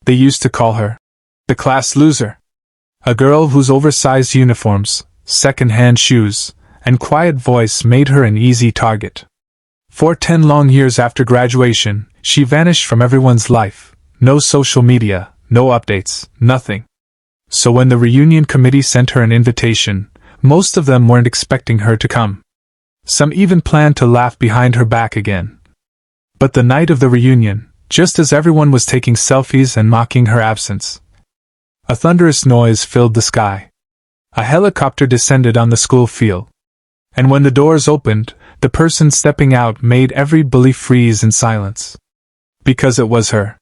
They used to call her the class loser. A girl whose oversized uniforms, second-hand shoes, and quiet voice made her an easy target. For 10 long years after graduation, she vanished from everyone's life. No social media, no updates, nothing. So when the reunion committee sent her an invitation, most of them weren't expecting her to come. Some even planned to laugh behind her back again. But the night of the reunion, just as everyone was taking selfies and mocking her absence, a thunderous noise filled the sky. A helicopter descended on the school field. And when the doors opened, the person stepping out made every bully freeze in silence. Because it was her.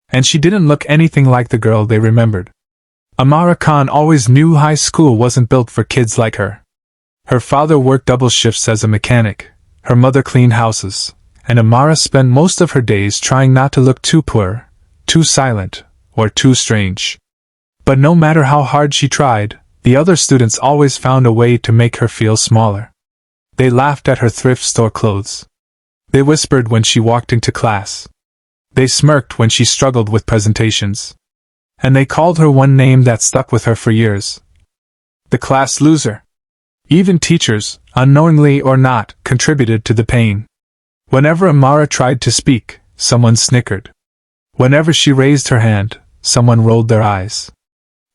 And she didn't look anything like the girl they remembered. Amara Khan always knew high school wasn't built for kids like her. Her father worked double shifts as a mechanic, her mother cleaned houses, and Amara spent most of her days trying not to look too poor, too silent, or too strange. But no matter how hard she tried, the other students always found a way to make her feel smaller. They laughed at her thrift store clothes. They whispered when she walked into class. They smirked when she struggled with presentations. And they called her one name that stuck with her for years. The class loser. Even teachers, unknowingly or not, contributed to the pain. Whenever Amara tried to speak, someone snickered. Whenever she raised her hand, someone rolled their eyes.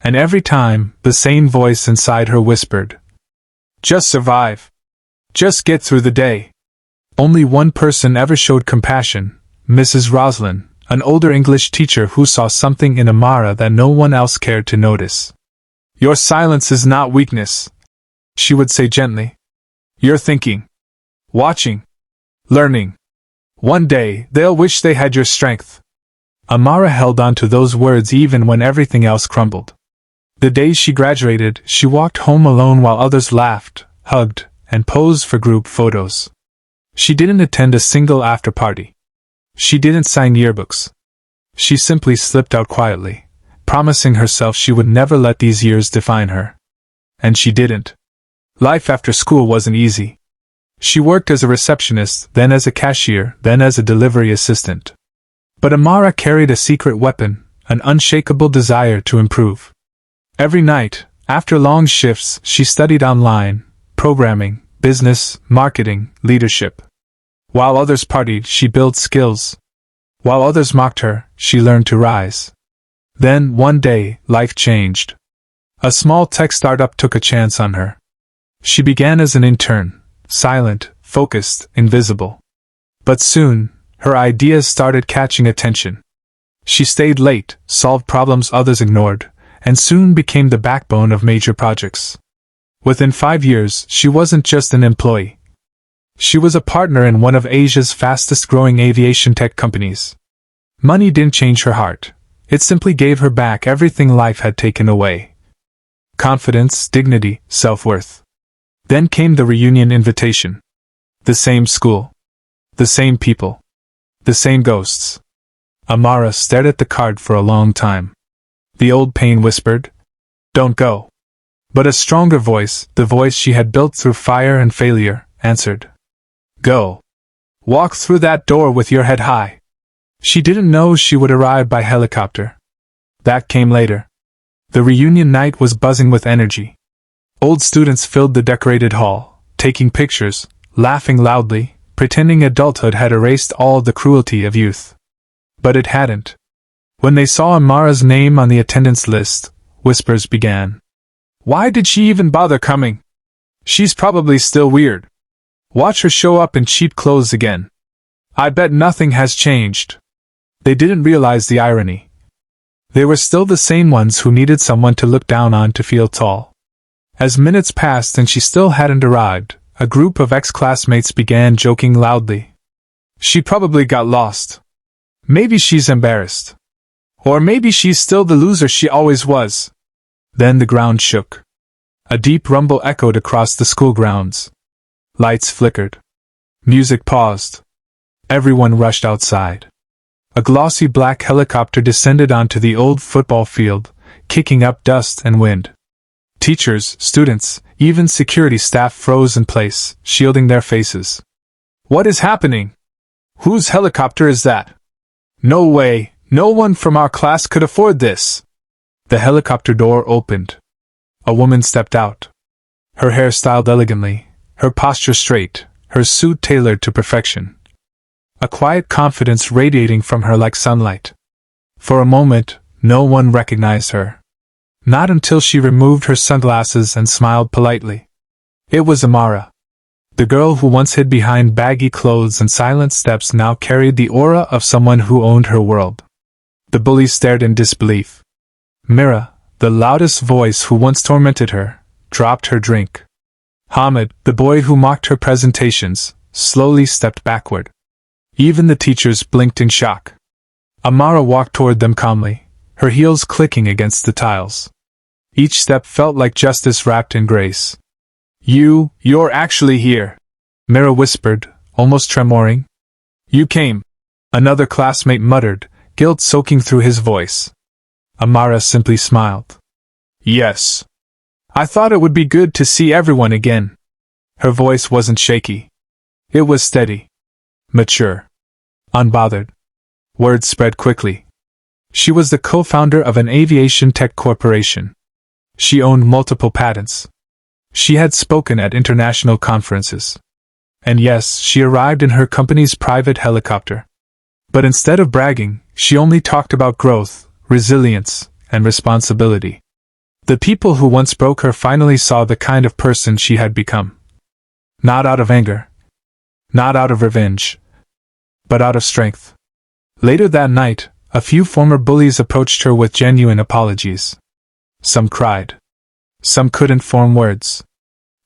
And every time, the same voice inside her whispered, "Just survive. Just get through the day." Only one person ever showed compassion, Mrs. Roslin, an older English teacher who saw something in Amara that no one else cared to notice. "Your silence is not weakness," she would say gently. "You're thinking, watching, learning. One day, they'll wish they had your strength." Amara held on to those words even when everything else crumbled. The day she graduated, she walked home alone while others laughed, hugged, and posed for group photos. She didn't attend a single after-party. She didn't sign yearbooks. She simply slipped out quietly, promising herself she would never let these years define her. And she didn't. Life after school wasn't easy. She worked as a receptionist, then as a cashier, then as a delivery assistant. But Amara carried a secret weapon, an unshakable desire to improve. Every night, after long shifts, she studied online, programming, business, marketing, leadership. While others partied, she built skills. While others mocked her, she learned to rise. Then, one day, life changed. A small tech startup took a chance on her. She began as an intern, silent, focused, invisible. But soon, her ideas started catching attention. She stayed late, solved problems others ignored, and soon became the backbone of major projects. Within 5 years, she wasn't just an employee. She was a partner in one of Asia's fastest-growing aviation tech companies. Money didn't change her heart. It simply gave her back everything life had taken away. Confidence, dignity, self-worth. Then came the reunion invitation. The same school. The same people. The same ghosts. Amara stared at the card for a long time. The old pain whispered, "Don't go." But a stronger voice, the voice she had built through fire and failure, answered, "Go. Walk through that door with your head high." She didn't know she would arrive by helicopter. That came later. The reunion night was buzzing with energy. Old students filled the decorated hall, taking pictures, laughing loudly, pretending adulthood had erased all the cruelty of youth. But it hadn't. When they saw Amara's name on the attendance list, whispers began. "Why did she even bother coming? She's probably still weird. Watch her show up in cheap clothes again. I bet nothing has changed." They didn't realize the irony. They were still the same ones who needed someone to look down on to feel tall. As minutes passed and she still hadn't arrived, a group of ex-classmates began joking loudly. "She probably got lost. Maybe she's embarrassed. Or maybe she's still the loser she always was." Then the ground shook. A deep rumble echoed across the school grounds. Lights flickered. Music paused. Everyone rushed outside. A glossy black helicopter descended onto the old football field, kicking up dust and wind. Teachers, students, even security staff froze in place, shielding their faces. "What is happening? Whose helicopter is that? No way, No one from our class could afford this. The helicopter door opened. A woman stepped out. Her hair styled elegantly, her posture straight, her suit tailored to perfection. A quiet confidence radiating from her like sunlight. For a moment, no one recognized her. Not until she removed her sunglasses and smiled politely. It was Amara. The girl who once hid behind baggy clothes and silent steps now carried the aura of someone who owned her world. The bully stared in disbelief. Mira, the loudest voice who once tormented her, dropped her drink. Hamid, the boy who mocked her presentations, slowly stepped backward. Even the teachers blinked in shock. Amara walked toward them calmly, her heels clicking against the tiles. Each step felt like justice wrapped in grace. You're actually here, Mira whispered, almost tremoring. You came, another classmate muttered, guilt soaking through his voice. Amara simply smiled. Yes. I thought it would be good to see everyone again. Her voice wasn't shaky. It was steady. Mature. Unbothered. Word spread quickly. She was the co-founder of an aviation tech corporation. She owned multiple patents. She had spoken at international conferences. And yes, she arrived in her company's private helicopter. But instead of bragging, she only talked about growth, resilience, and responsibility. The people who once broke her finally saw the kind of person she had become. Not out of anger. Not out of revenge. But out of strength. Later that night, a few former bullies approached her with genuine apologies. Some cried. Some couldn't form words.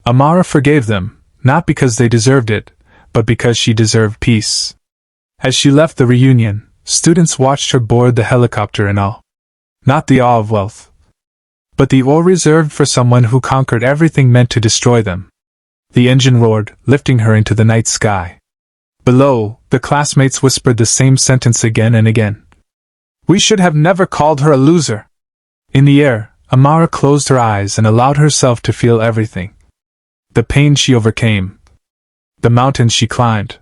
Amara forgave them, not because they deserved it, but because she deserved peace. As she left the reunion, students watched her board the helicopter in awe. Not the awe of wealth, but the awe reserved for someone who conquered everything meant to destroy them. The engine roared, lifting her into the night sky. Below, the classmates whispered the same sentence again and again. We should have never called her a loser. In the air, Amara closed her eyes and allowed herself to feel everything. The pain she overcame. The mountains she climbed.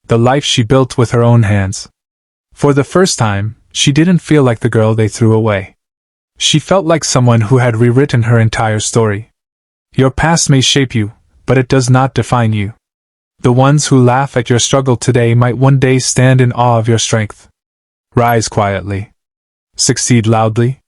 The life she built with her own hands. For the first time, she didn't feel like the girl they threw away. She felt like someone who had rewritten her entire story. Your past may shape you, but it does not define you. The ones who laugh at your struggle today might one day stand in awe of your strength. Rise quietly. Succeed loudly.